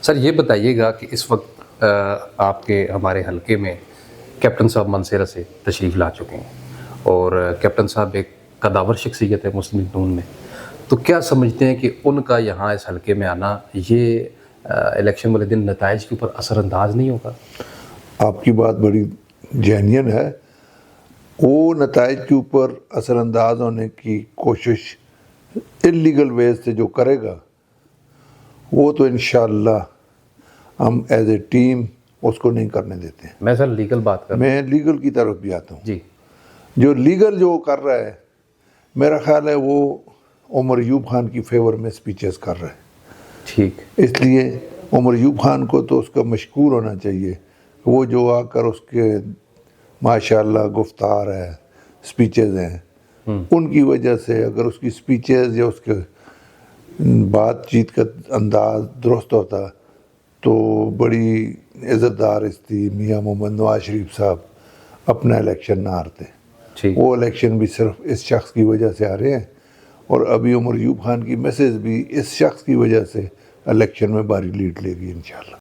سر یہ بتائیے گا کہ اس وقت آپ کے ہمارے حلقے میں کیپٹن صاحب منصیرہ سے تشریف لا چکے ہیں اور کیپٹن صاحب ایک قداور شخصیت ہے مسلم لیگ نون میں، تو کیا سمجھتے ہیں کہ ان کا یہاں اس حلقے میں آنا یہ الیکشن والے دن نتائج کے اوپر اثر انداز نہیں ہوگا؟ آپ کی بات بڑی جینین ہے. وہ نتائج کے اوپر اثر انداز ہونے کی کوشش انلیگل ویز سے جو کرے گا وہ تو انشاءاللہ ہم ایز اے ٹیم اس کو نہیں کرنے دیتے ہیں. میں سر لیگل بات کر رہا میں لیگل کی طرف بھی آتا ہوں. جی. جو لیگل جو کر رہا ہے میرا خیال ہے وہ عمر ایوب خان کی فیور میں سپیچز کر رہا ہے. ٹھیک. اس لیے عمر ایوب خان کو تو اس کا مشکور ہونا چاہیے. وہ جو آ کر اس کے ماشاءاللہ گفتار ہے، سپیچز ہیں، ان کی وجہ سے اگر اس کی سپیچز یا اس کے بات چیت کا انداز درست ہوتا تو بڑی عزت دار تھی میاں محمد نواز شریف صاحب اپنا الیکشن نہ ہارتے. وہ الیکشن بھی صرف اس شخص کی وجہ سے آ رہے ہیں، اور ابھی عمر ایوب خان کی میسج بھی اس شخص کی وجہ سے الیکشن میں باری لیڈ لے گی انشاءاللہ.